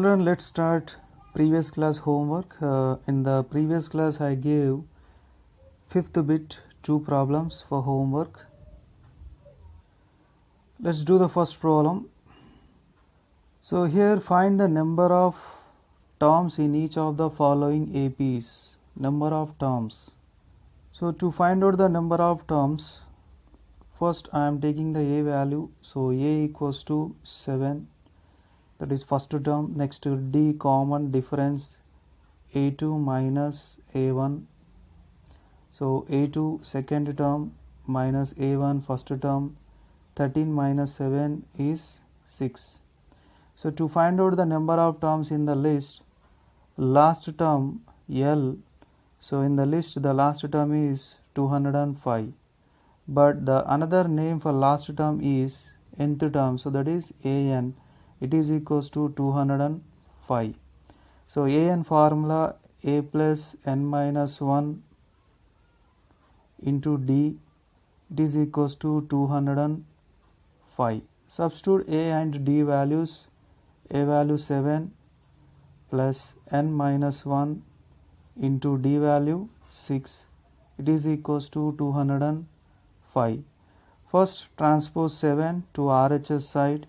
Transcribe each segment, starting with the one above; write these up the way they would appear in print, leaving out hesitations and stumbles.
Children, let's start previous class homework. In the previous class I gave fifth bit 2 problems for homework. Let's do the first problem. So here find the number of terms in each of the following APs. Number of terms. So to find out the number of terms, first I am taking the A value. So A equals to 7. That is first term. Next to D common difference A2 minus A1. So A2 second term minus A1 first term. 13 minus 7 is 6. So to find out the number of terms in the list, last term L. So in the list the last term is 205. But the another name for last term is nth term. So that is AN. It is equals to 205. So AN formula A plus n minus 1 into D, it is equals to 205. Substitute A and D values. A value 7 plus n minus 1 into D value 6. It is equals to 205. First transpose 7 to RHS side.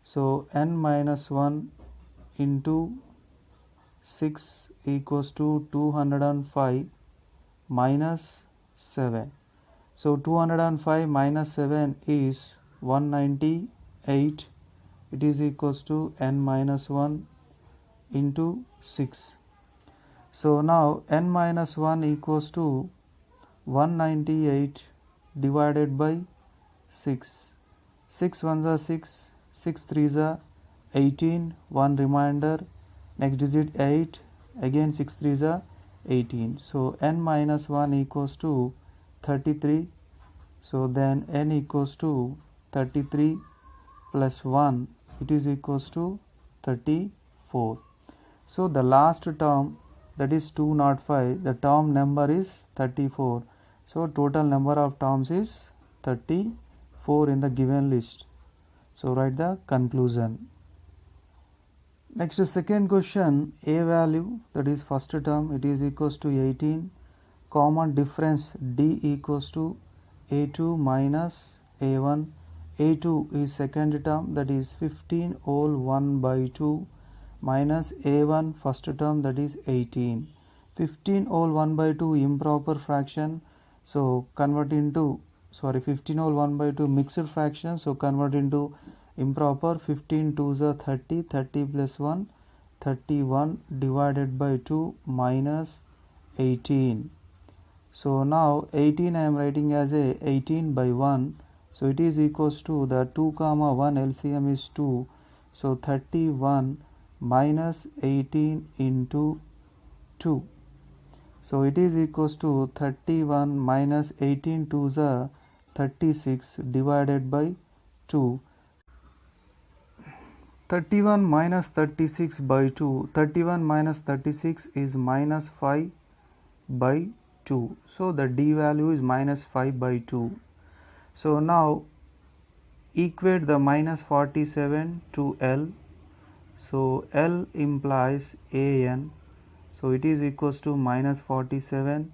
So n minus 1 into 6 equals to 205 minus 7. So 205 minus 7 is 198. It is equals to n minus 1 into 6. So now n minus 1 equals to 198 divided by 6. 6 ones are 6. 6 threes are 18, 1 remainder, next digit 8, again 6 threes are 18. So n minus 1 equals to 33. So then n equals to 33 plus 1, it is equals to 34. So the last term, that is 205, the term number is 34. So total number of terms is 34 in the given list. So write the conclusion. Next second question, A value, that is first term, it is equals to 18. Common difference D equals to A2 minus A1. A2 is second term, that is 15 whole 1 by 2 minus A1 first term, that is 18. 15 whole 1 by 2 improper fraction. So convert into 15 whole 1 by 2 mixed fraction, so convert into improper. 15 2s are 30, 30 plus 1, 31 divided by 2 minus 18. So now 18 I am writing as a 18 by 1, so it is equals to the 2 comma 1 LCM is 2, so 31 minus 18 into 2. So it is equals to 31 minus 18 2s are 36 divided by 2. 31 minus 36 by 2. 31 minus 36 is minus 5 by 2. So the D value is minus 5 by 2. So now equate the minus 47 to L. So L implies AN. So it is equals to minus 47.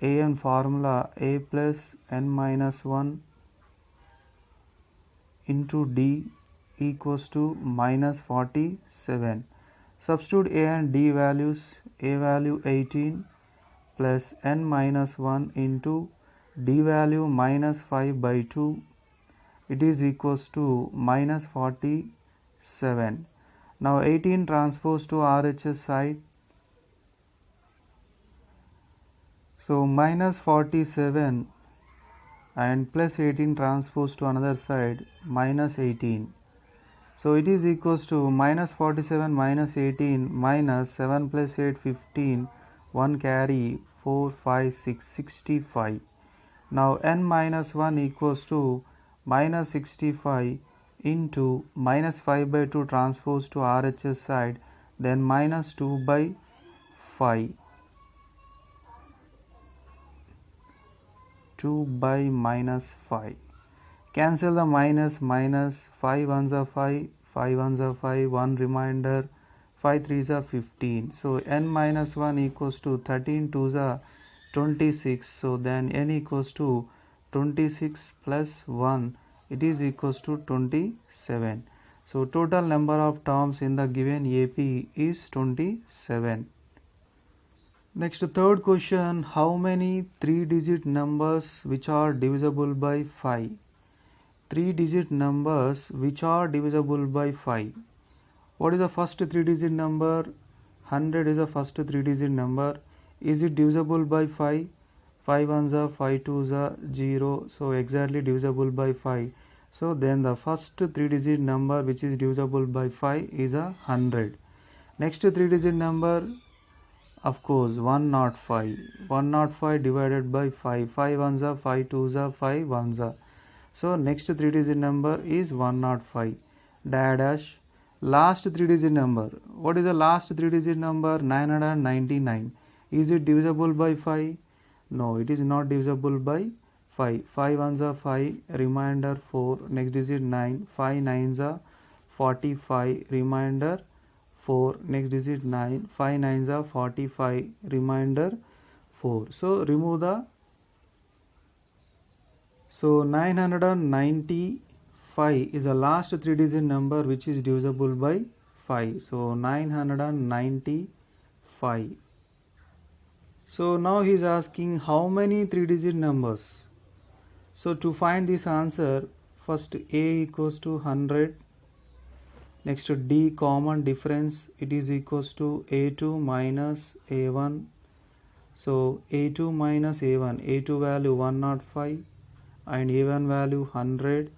AN formula A plus n minus 1 into D equals to minus 47. Substitute A and D values. A value 18 plus n minus 1 into D value minus 5 by 2. It is equals to minus 47. Now 18 transpose to RHS side. So minus 47 and plus 18 transpose to another side, minus 18. So it is equals to minus 47 minus 18 minus 7 plus 8 15, 1 carry 4 5 6 65. Now n minus 1 equals to minus 65 into minus 5 by 2 transpose to RHS side, then minus 2 by 5. 2 by minus 5. Cancel the minus, 5 ones are 5, 5 ones are 5, 1 remainder, 5 3s are 15. So n minus 1 equals to 13 2s are 26. So then n equals to 26 plus 1, it is equals to 27. So total number of terms in the given AP is 27. Next, third question, how many 3-digit numbers which are divisible by 5? 3-digit numbers which are divisible by 5. What is the first 3-digit number? 100 is the first 3-digit number. Is it divisible by 5? 5 ones are 5 twos are 0. So exactly divisible by 5. So then the first 3-digit number which is divisible by 5 is 100. Next 3-digit number, of course, 105. 105 divided by 5. 5 ones are 5 twos are 5 ones are. So next 3-digit number is 105. Dash. Last 3-digit number. What is the last 3-digit number? 999. Is it divisible by 5? No, it is not divisible by 5. 5 ones are 5. Remainder 4. Next digit 9. 5 nines are 45. Remainder 4. Next digit 9. 5 nines are 45. Remainder 4. So remove the. So 995 is the last 3-digit number which is divisible by 5. So 995. So now he is asking how many 3-digit numbers. So to find this answer, first A equals to 100. Next D common difference, it is equals to A2 minus A1. So A2 minus A1, A2 value 105 and A1 value 100,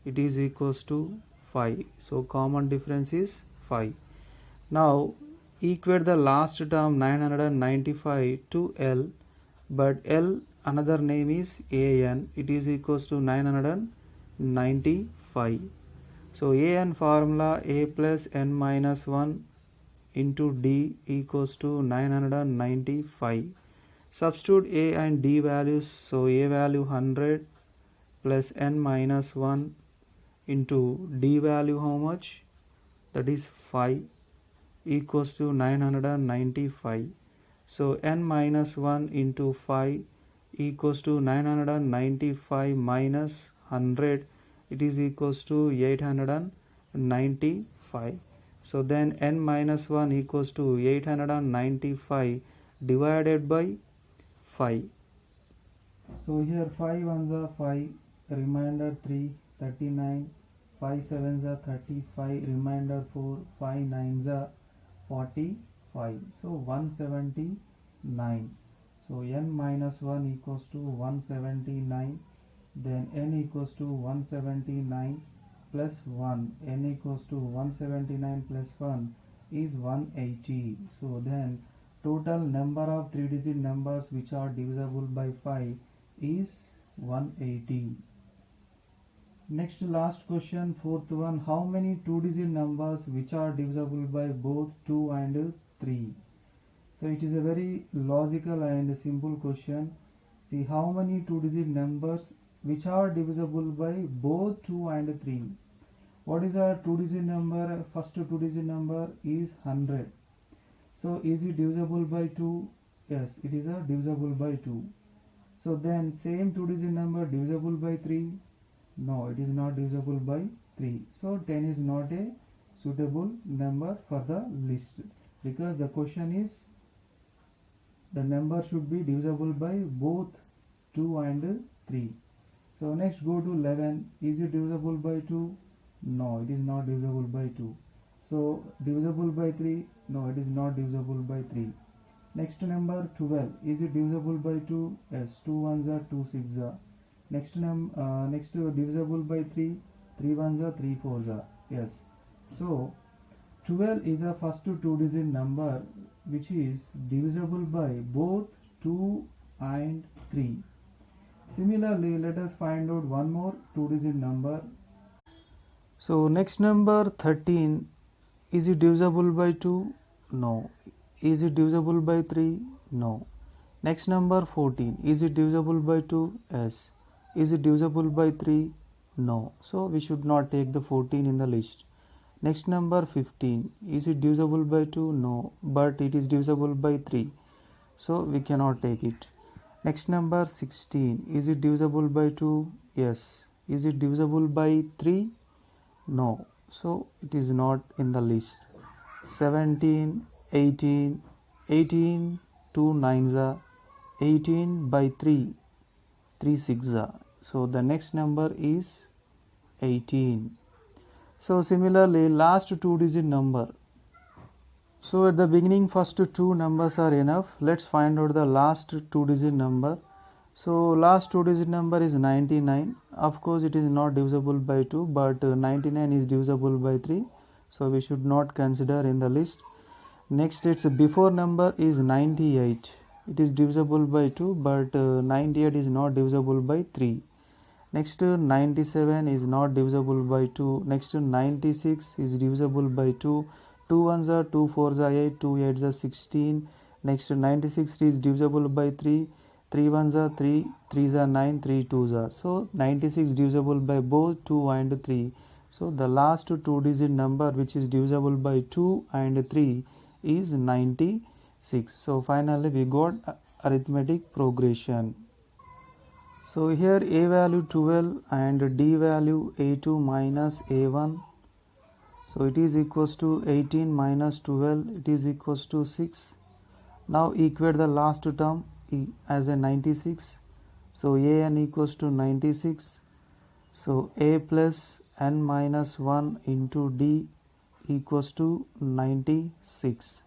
it is equals to 5. So common difference is 5. Now equate the last term 995 to L, but L another name is AN, it is equals to 995. So AN formula A plus n minus 1 into D equals to 995. Substitute A and D values, so A value 100 plus n minus 1 into D value how much? That is 5 equals to 995. So n minus 1 into 5 equals to 995 minus 100, it is equals to 895. So then n minus 1 equals to 895 divided by 5. So here 5 ones are 5, remainder 3, 39, 5 sevens are 35, remainder 4, 5 nines are 45. So 179. So n minus 1 equals to 179. Then n equals to 179 plus 1. N equals to 179 plus 1 is 180. So then total number of 3-digit numbers which are divisible by 5 is 180. Next last question, fourth one, how many 2-digit numbers which are divisible by both 2 and 3? So it is a very logical and simple question. See how many 2-digit numbers which are divisible by both 2 and 3. What is a 2-digit number? First 2-digit number is 100. So is it divisible by 2? Yes, it is a divisible by 2. So then same 2-digit number divisible by 3? No, it is not divisible by 3. So 10 is not a suitable number for the list, because the question is the number should be divisible by both 2 and 3. So next go to 11. Is it divisible by 2? No, it is not divisible by 2. So divisible by 3? No, it is not divisible by 3. Next number 12. Is it divisible by 2? Yes, 2 ones are 2 sixes are. Next divisible by 3? 3 ones are 3 fours are. Yes. So 12 is a first 2-digit number which is divisible by both 2 and 3. Similarly, let us find out one more 2-digit number. So next number 13, is it divisible by 2? No. Is it divisible by 3? No. Next number 14, is it divisible by 2? Yes. Is it divisible by 3? No. So we should not take the 14 in the list. Next number 15, is it divisible by 2? No, but it is divisible by 3, so we cannot take it. Next number 16, is it divisible by 2? Yes. Is it divisible by 3? No, so it is not in the list. 17, 18, 18 2 9s are 18 by 3, 3 6s are, so the next number is 18. So similarly, last 2-digit number. So at the beginning, first 2 numbers are enough. Let's find out the last 2-digit number. So last 2-digit number is 99. Of course, it is not divisible by 2, but 99 is divisible by 3. So we should not consider in the list. Next, its before number is 98. It is divisible by 2, but 98 is not divisible by 3. Next 97 is not divisible by 2. Next 96 is divisible by 2. 2 1s are 2 4s are 8, 2 8s are 16. Next 96 is divisible by 3. 3 1s are 3, 3s are 9, 3 2s are. So 96 divisible by both 2 and 3. So the last 2-digit number which is divisible by 2 and 3 is 96. So finally we got arithmetic progression. So here a value 12 and d value a2 minus a1. So it is equals to 18 minus 12, it is equals to 6. Now equate the last term as a 96. So an equals to 96. So a plus n minus 1 into d equals to 96.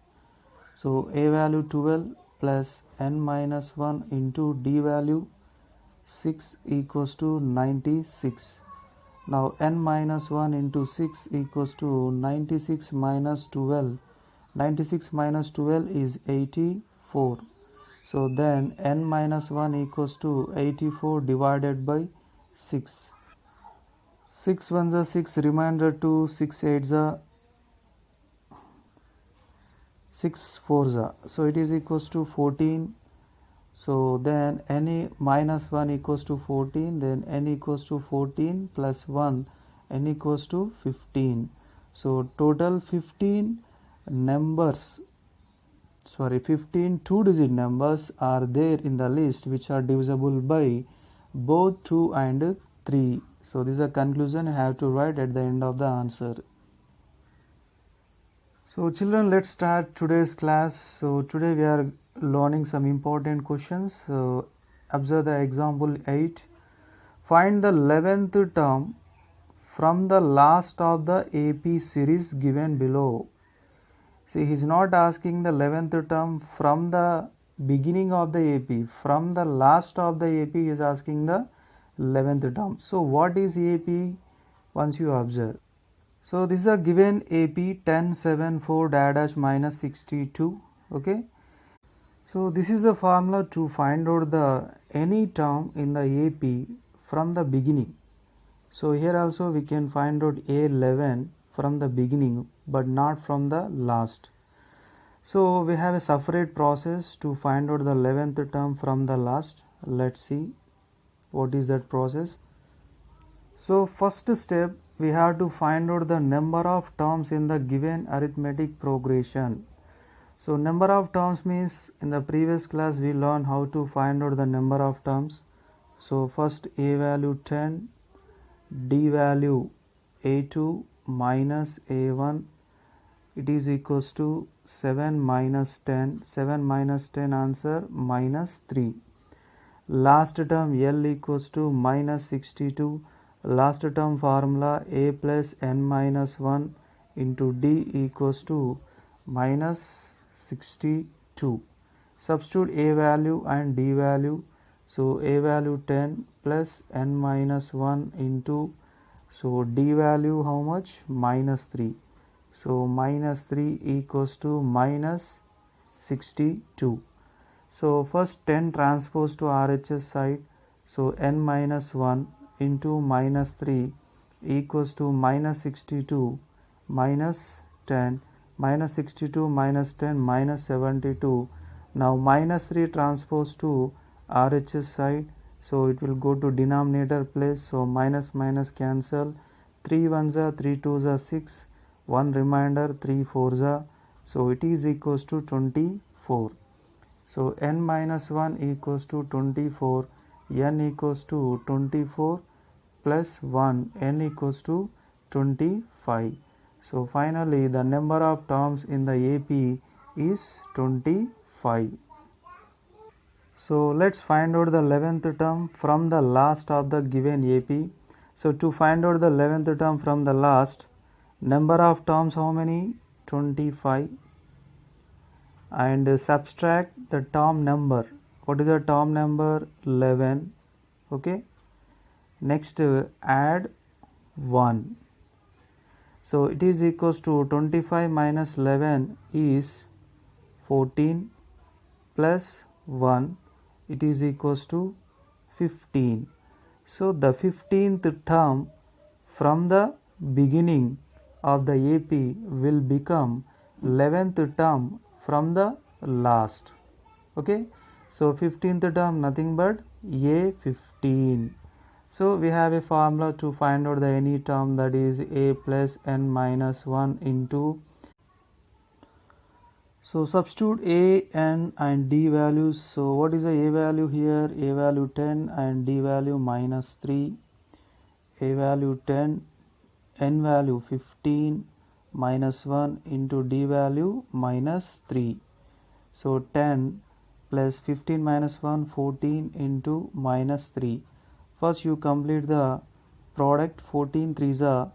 So a value 12 plus n minus 1 into d value 6 equals to 96. Now n minus 1 into 6 equals to 96 minus 12. 96 minus 12 is 84. So then n minus 1 equals to 84 divided by 6. 6 1s are 6, remainder 2, 6 8s are 6 4s are. So it is equals to 14. So then n minus 1 equals to 14, then n equals to 14 plus 1, n equals to 15. So total 15 numbers, 15 2-digit numbers are there in the list which are divisible by both 2 and 3. So this is a conclusion I have to write at the end of the answer. So children, let's start today's class. So today we are learning some important questions. Observe the example 8. Find the 11th term from the last of the AP series given below. See, he is not asking the 11th term from the beginning of the AP. From the last of the AP, he is asking the 11th term. So what is AP once you observe? So this is a given AP 1074 dash minus 62. Okay. So this is the formula to find out the any term in the AP from the beginning. So here also we can find out A11 from the beginning but not from the last. So we have a separate process to find out the 11th term from the last. Let's see what is that process. So first step, we have to find out the number of terms in the given arithmetic progression. So number of terms means in the previous class we learned how to find out the number of terms. So first a value 10, d value a2 minus a1, it is equals to 7 minus 10. 7 minus 10 answer minus 3. Last term L equals to minus 62. Last term formula a plus n minus 1 into d equals to minus 62. Substitute a value and d value. So a value 10 plus n minus 1 into, so d value how much? Minus 3. So minus 3 equals to minus 62. So first 10 transpose to RHS side. So n minus 1 into minus 3 equals to minus 62 minus 10. Minus 62 minus 10 minus 72. Now minus 3 transpose to RHS side. So it will go to denominator place. So minus minus cancel. 3 1s are 3 2s are 6. 1 remainder, 3 fours are, so it is equals to 24. So n minus 1 equals to 24, n equals to 24 plus 1, n equals to 25. So finally the number of terms in the AP is 25. So let's find out the 11th term from the last of the given AP. So to find out the 11th term from the last, number of terms how many? 25. And subtract the term number. What is the term number? 11. Okay. Next add 1. So it is equals to 25 minus 11 is 14 plus 1, it is equals to 15. So the 15th term from the beginning of the AP will become 11th term from the last. Okay, so 15th term nothing but A15. So we have a formula to find out the any term, that is A plus n minus 1 into. So substitute A, n and d values. So what is the A value here? A value 10 and d value minus 3. A value 10, n value 15 minus 1 into d value minus 3. So 10 plus 15 minus 1, 14 into minus 3. First you complete the product. 14 3s are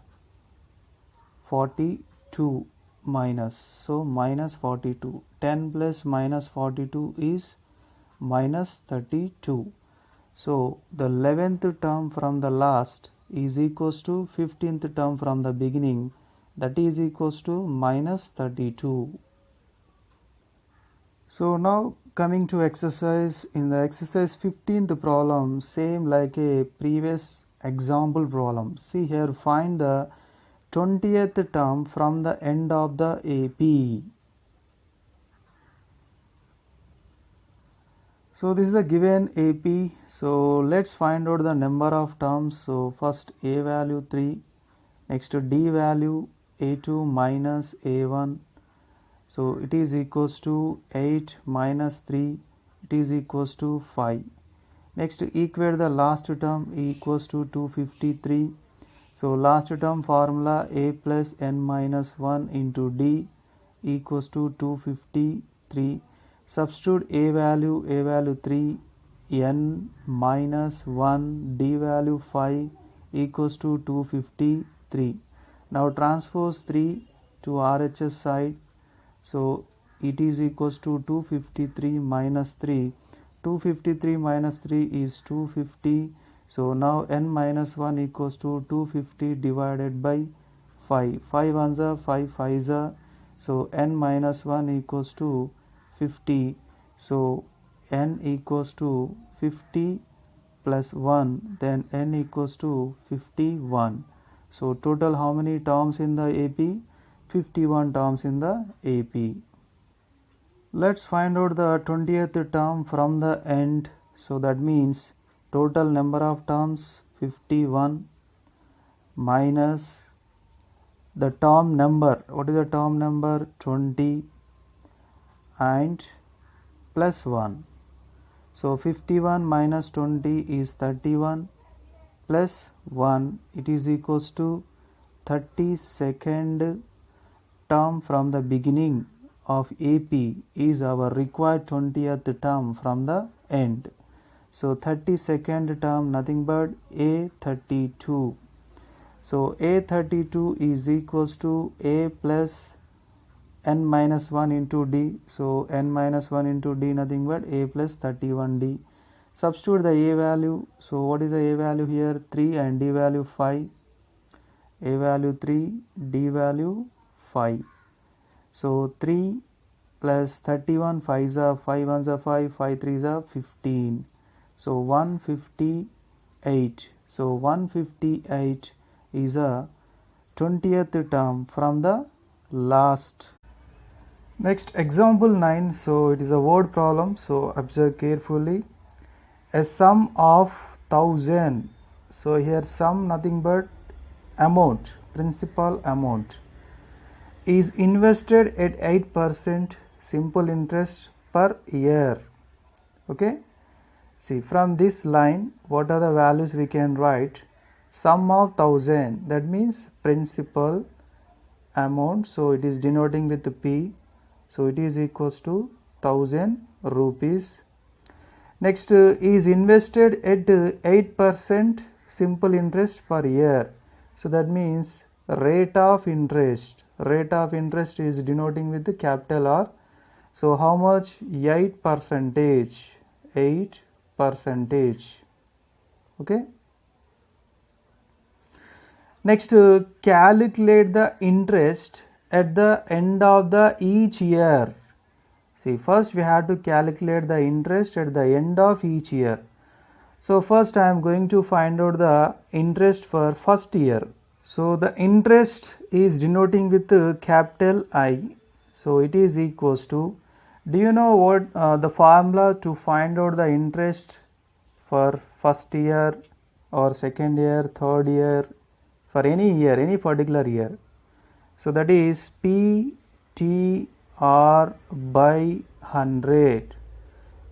42 minus, so minus 42. 10 plus minus 42 is minus 32. So the 11th term from the last is equals to 15th term from the beginning, that is equals to minus 32. So now coming to exercise, in the exercise 15th problem, same like a previous example problem. See here, find the 20th term from the end of the AP. So this is the given AP. So let's find out the number of terms. So first A value 3, next to D value A2 minus A1. So it is equals to 8 minus 3, it is equals to 5. Next equate the last term, equals to 253. So last term formula A plus n minus 1 into D equals to 253. Substitute A value 3, n minus 1, D value 5 equals to 253. Now transpose 3 to RHS side. So it is equals to 253 minus 3. 253 minus 3 is 250. So now n minus 1 equals to 250 divided by 5. 5 ones are 5 5s are. So n minus 1 equals to 50. So n equals to 50 plus 1, then n equals to 51. So total how many terms in the AP? 51 terms in the AP. Let's find out the 20th term from the end. So that means total number of terms 51 minus the term number. What is the term number? 20 and plus 1. So 51 minus 20 is 31 plus 1, it is equals to 32nd term from the beginning of AP is our required 20th term from the end. So 32nd term nothing but A32. So A32 is equals to A plus n minus 1 into D. So n minus 1 into D nothing but A plus 31D. Substitute the A value. So what is the A value here? 3 and D value 5. A value 3, D value 5. So 3 plus 31, 5s are 5 ones are 5, 5 3s are 15. So 158. So 158 is a 20th term from the last. Next example 9. So it is a word problem. So observe carefully. A sum of 1000. So here sum nothing but amount, principal amount. is invested at 8% simple interest per year. Okay, see from this line what are the values we can write? Sum of 1000, that means principal amount, so it is denoting with the P, so it is equals to 1000 rupees. Next is invested at 8% simple interest per year, so that means rate of interest is denoting with the capital R. So how much? 8%. 8%. Okay. Next, calculate the interest at the end of the each year. See, first we have to calculate the interest at the end of each year. So first I am going to find out the interest for first year. So the interest is denoting with capital I. So it is equals to, do you know what the formula to find out the interest for first year or second year, third year, for any year, any particular year? So that is PTR by 100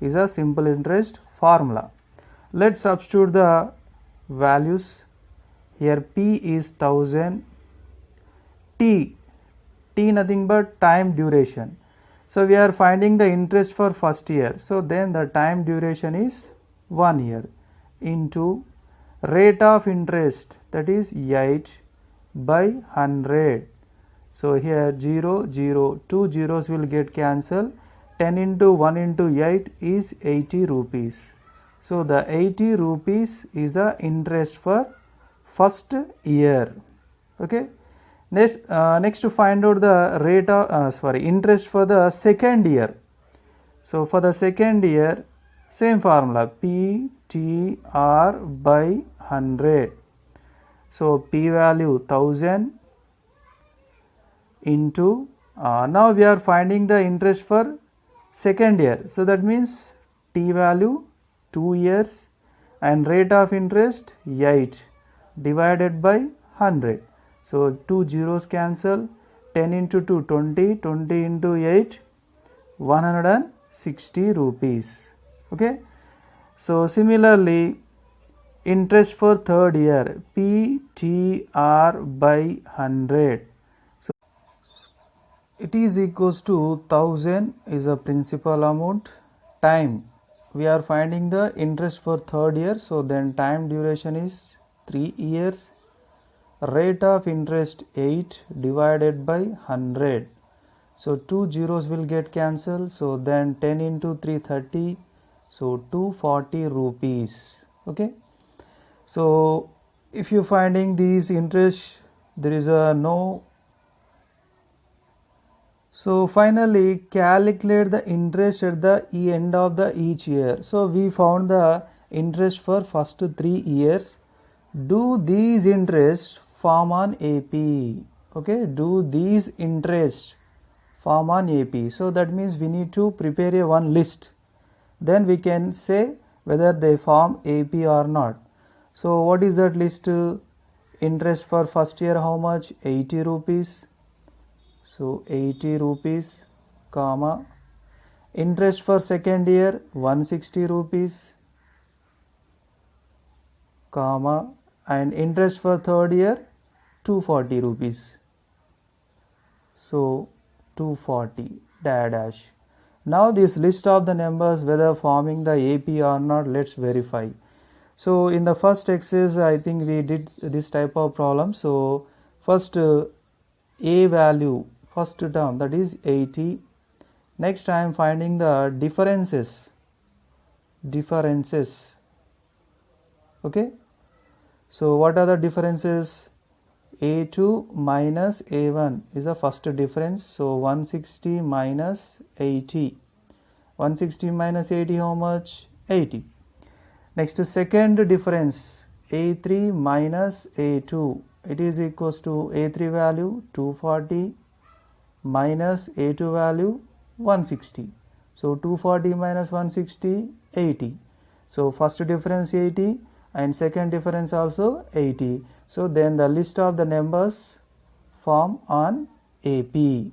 is a simple interest formula. Let's substitute the values. Here P is 1000, T nothing but time duration. So we are finding the interest for first year, so then the time duration is 1 year, into rate of interest, that is 8 by 100. So here 0, 0, 2 zeros will get cancelled. 10 into 1 into 8 is 80 rupees. So the 80 rupees is the interest for first year. Okay. Next to find out the rate of interest for the second year. So for the second year, same formula, PTR by 100. So P value 1000 into now we are finding the interest for second year. So that means T value 2 years and rate of interest 8 divided by 100. So 2 zeros cancel, 10 into 2 20, 20 into 8 160 rupees. Okay. So similarly, interest for third year, PTR by 100. So it is equals to 1000 is a principal amount. Time, we are finding the interest for third year, so then time duration is 3 years. Rate of interest 8 divided by 100. So 2 zeros will get cancelled, so then 10 into 3 30, so 240 rupees. Okay. So if you finding these interest, there is a no. So finally calculate the interest at the end of the each year. So we found the interest for first 3 years. Do these interest form on AP? Okay, do these interest form on AP? So that means we need to prepare a one list, then we can say whether they form AP or not. So what is that list? Interest for first year how much? 80 rupees. So 80 rupees, comma. Interest for second year 160 rupees, comma. And interest for third year 240 rupees. So 240 dash. Now this list of the numbers whether forming the AP or not, let's verify. So in the first exercise I think we did this type of problem. So first A value, first term, that is 80. Next I am finding the differences. Okay. So what are the differences? A2 minus A1 is the first difference. So 160 minus 80. 160 minus 80 how much? 80. Next second difference, A3 minus A2. It is equals to A3 value 240 minus A2 value 160. So 240 minus 160, 80. So first difference 80 and second difference also 80. So then the list of the numbers form on AP.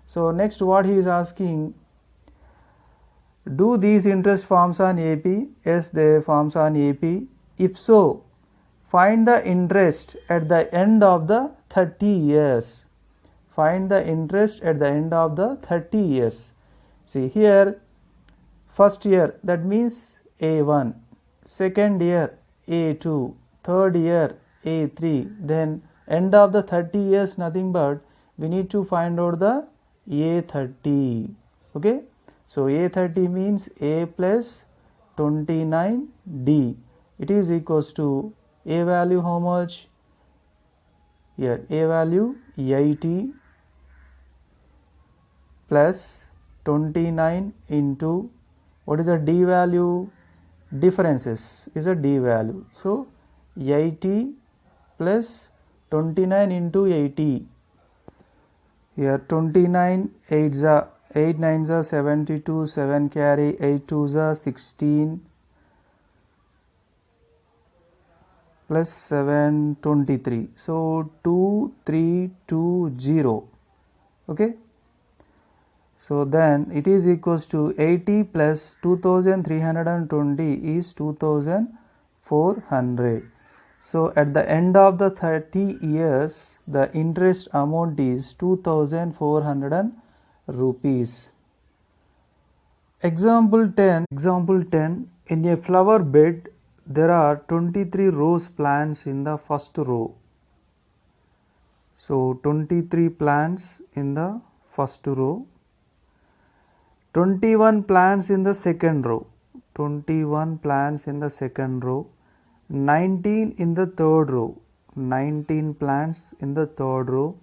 So next what he is asking, do these interest forms on AP? Yes, they forms on AP. If so, find the interest at the end of the 30 years. Find the interest at the end of the 30 years. See here, first year, that means A1, second year A2, third year A3, then end of the 30 years nothing but we need to find out the A30. Okay, so A30 means A plus 29D. It is equals to A value how much? Here A value 80 plus 29 into what is the D value? Differences is a D value. So 80 plus 29 into 80. Here 29, 8 9s are 72, 7 carry, 8 2s are 16 plus 7 23. So 2320. Okay. So then it is equals to 80 plus 2320 is 2400. So at the end of the 30 years, the interest amount is 2400 rupees. Example 10. In a flower bed, there are 23 rose plants in the first row. So 23 plants in the first row. 21 plants in the second row, 21 plants in the second row, 19 in the third row, 19 plants in the third row,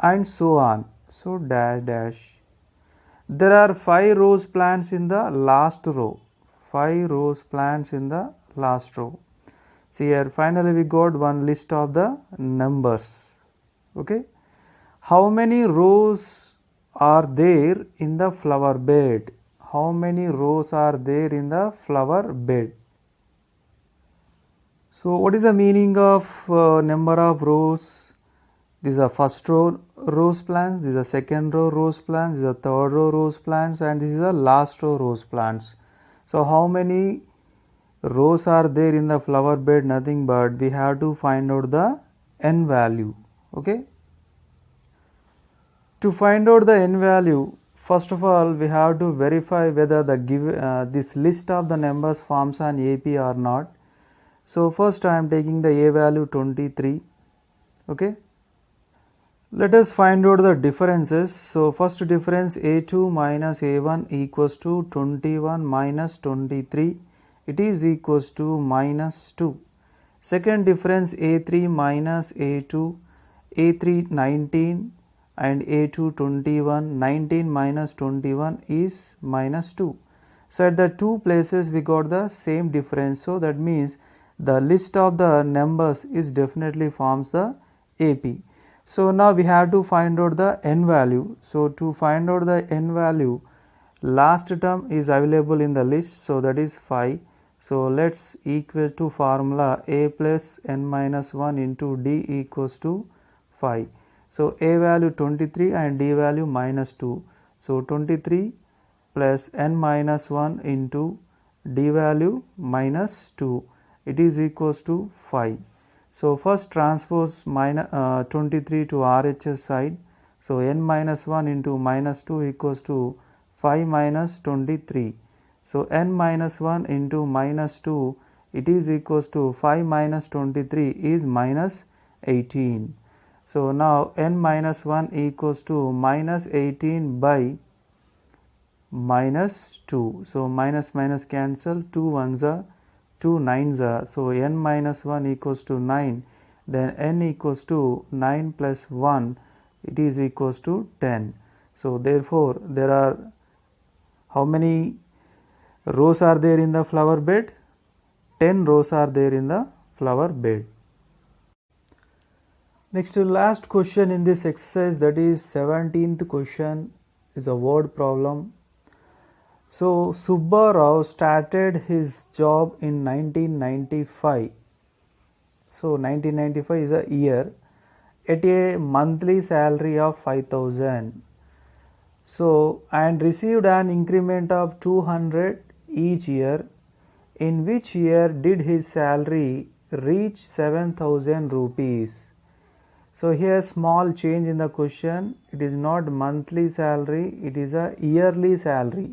and so on. So dash. There are 5 rose plants in the last row, 5 rose plants in the last row. See here, finally we got one list of the numbers. Okay, how many rows are there in the flower bed? How many rows are there in the flower bed? So what is the meaning of number of rows? These are first row rose plants, these are second row rose plants, these are third row rose plants, and this is the last row rose plants. So how many rows are there in the flower bed? Nothing but we have to find out the n value. Okay. To find out the n value, first of all we have to verify whether the this list of the numbers forms an AP or not. So first I am taking the A value 23. Okay. Let us find out the differences. So first difference, A2 minus A1 equals to 21 minus 23. It is equals to minus 2. Second difference, A3 minus A2, A3 19 and A2 21, 19 minus 21 is minus 2. So at the two places we got the same difference. So that means the list of the numbers is definitely forms the AP. So now we have to find out the n value. So to find out the n value, last term is available in the list, so that is 5. So let's equal to formula A plus n minus 1 into D equals to 5. So A value 23 and D value minus 2. So 23 plus n minus 1 into D value minus 2. It is equals to 5. So first transpose 23 to RHS side. So n minus 1 into minus 2 equals to 5 minus 23. So n minus 1 into minus 2, it is equals to 5 minus 23 is minus 18. So now n minus 1 equals to minus 18 by minus 2. So minus cancel, 2 1s are 2 9s are. So n minus 1 equals to 9. Then n equals to 9 plus 1, it is equals to 10. So therefore there are how many rows are there in the flower bed? 10 rows are there in the flower bed. Next to last question in this exercise, that is 17th question, is a word problem. So Subba Rao started his job in 1995. So 1995 is a year. at a monthly salary of 5,000. So, and received an increment of 200 each year. In which year did his salary reach 7,000 rupees? So here small change in the question. It is not monthly salary, it is a yearly salary.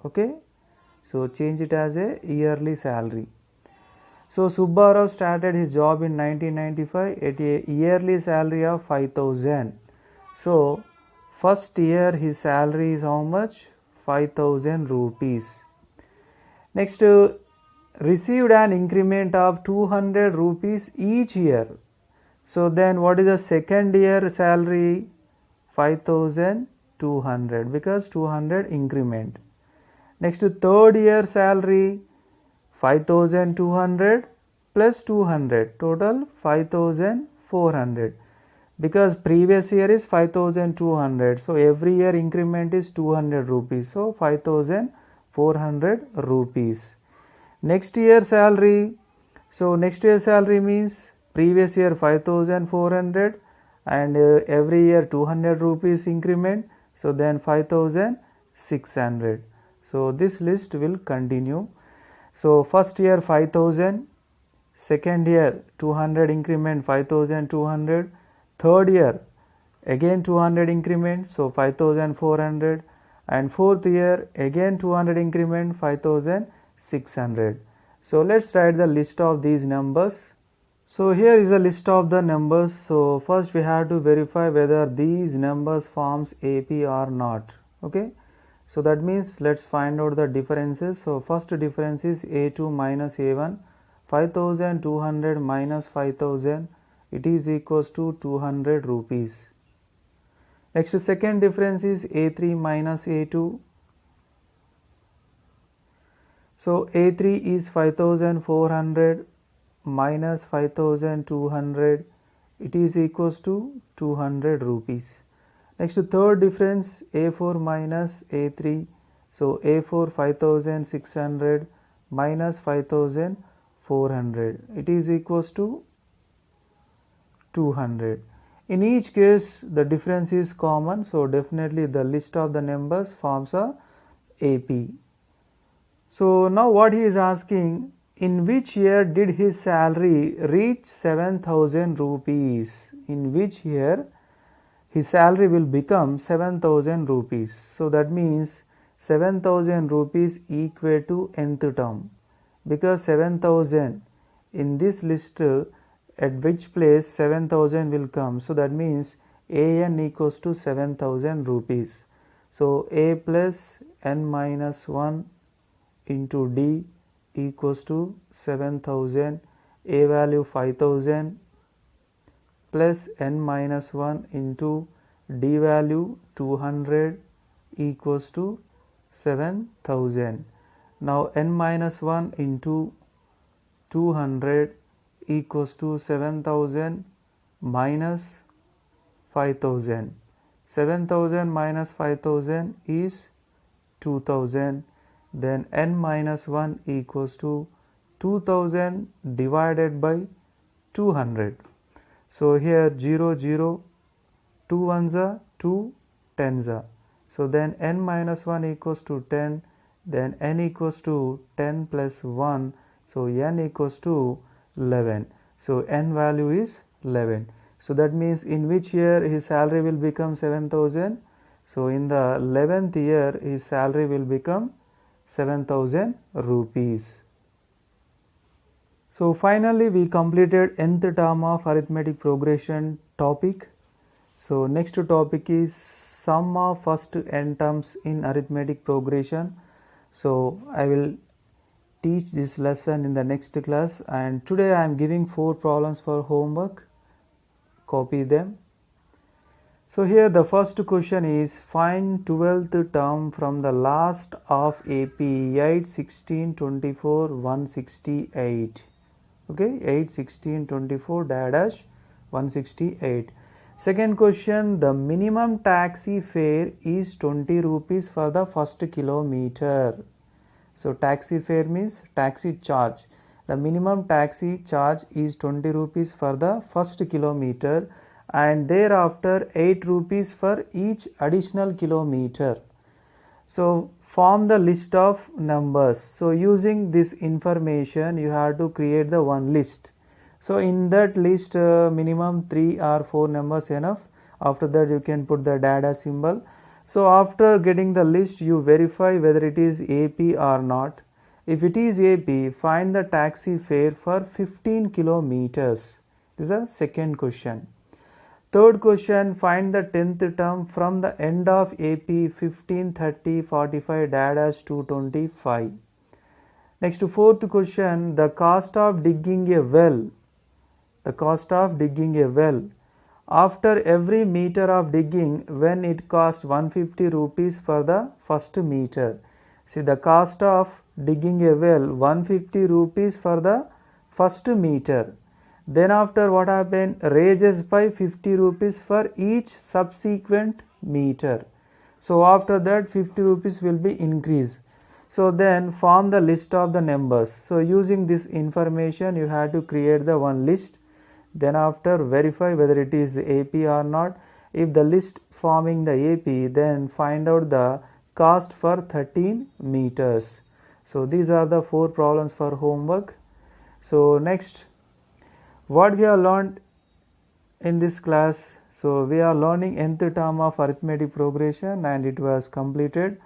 Okay, so change it as a yearly salary. So Subbarao started his job in 1995 at a yearly salary of 5,000. So first year his salary is how much? 5,000 rupees. Next, received an increment of 200 rupees each year. So then what is the second year salary? 5,200, because 200 increment. Next, third year salary 5,200 plus 200, total 5,400, because previous year is 5,200. So every year increment is 200 rupees. So 5,400 rupees. Next year salary. So next year salary means previous year 5,400 and every year 200 rupees increment. So then 5,600. So this list will continue. So first year 5,000, second year 200 increment 5,200, third year again 200 increment, so 5,400, and fourth year again 200 increment 5,600. So let's write the list of these numbers. So here is a list of the numbers. So first we have to verify whether these numbers forms AP or not. Okay, so that means let's find out the differences. So first difference is A2 minus A1. 5,200 minus 5,000, it is equals to 200 rupees. Next, second difference is A3 minus A2. So A3 is 5,400 minus 5,200, it is equals to 200 rupees. Next, third difference, A4 minus A3. So A4 5,600 minus 5,400, it is equals to 200. In each case the difference is common, so definitely the list of the numbers forms a AP. So now what he is asking, in which year did his salary reach 7,000 rupees? In which year his salary will become 7,000 rupees? So that means 7,000 rupees equal to nth term, because 7,000 in this list, at which place 7,000 will come. So that means AN equals to 7,000 rupees. So A plus N minus 1 into D equals to 7,000. A value 5,000 plus N minus 1 into D value 200 equals to 7,000. Now N minus 1 into 200 equals to 7,000 minus 5,000. 7,000 minus 5,000 is 2,000. Then N minus 1 equals to 2,000 divided by 200. So here 0, 0, 2 ones are 2, 10s are. So then N minus 1 equals to 10, then N equals to 10 plus 1, so N equals to 11. So N value is 11. So that means in which year his salary will become 7,000? So in the 11th year his salary will become 7,000 rupees. So finally we completed nth term of arithmetic progression topic. So next topic is sum of first n terms in arithmetic progression. So I will teach this lesson in the next class, and today I am giving 4 problems for homework. Copy them. So here the first question is, find 12th term from the last of AP 8, 16, 24, 168. Okay, 8, 16, 24 dash 168. Second question, the minimum taxi fare is 20 rupees for the first kilometer. So taxi fare means taxi charge. The minimum taxi charge is 20 rupees for the first kilometer, and thereafter 8 rupees for each additional kilometer. So form the list of numbers. So using this information you have to create the one list. So in that list minimum 3 or 4 numbers enough. After that you can put the data symbol. So after getting the list you verify whether it is AP or not. If it is AP, find the taxi fare for 15 kilometers. This is the second question. Third question, find the 10th term from the end of AP 15, 30, 45 dash 225. Next, fourth question, the cost of digging a well. The cost of digging a well. After every meter of digging, when it costs 150 rupees for the first meter. See, the cost of digging a well 150 rupees for the first meter. Then after what happened, raises by 50 rupees for each subsequent meter. So after that 50 rupees will be increased. So then form the list of the numbers. So using this information you have to create the one list. Then after verify whether it is AP or not. If the list forming the AP, then find out the cost for 13 meters. So these are the 4 problems for homework. So next, what we have learned in this class. So we are learning nth term of arithmetic progression and it was completed.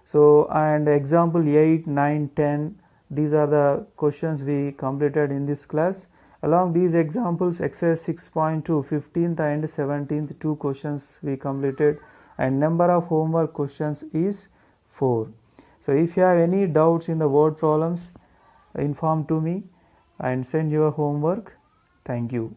So and example 8, 9, 10, these are the questions we completed in this class. Along these examples, exercise 6.2, 15th and 17th 2 questions we completed, and number of homework questions is 4. So if you have any doubts in the word problems, inform to me and send your homework. Thank you.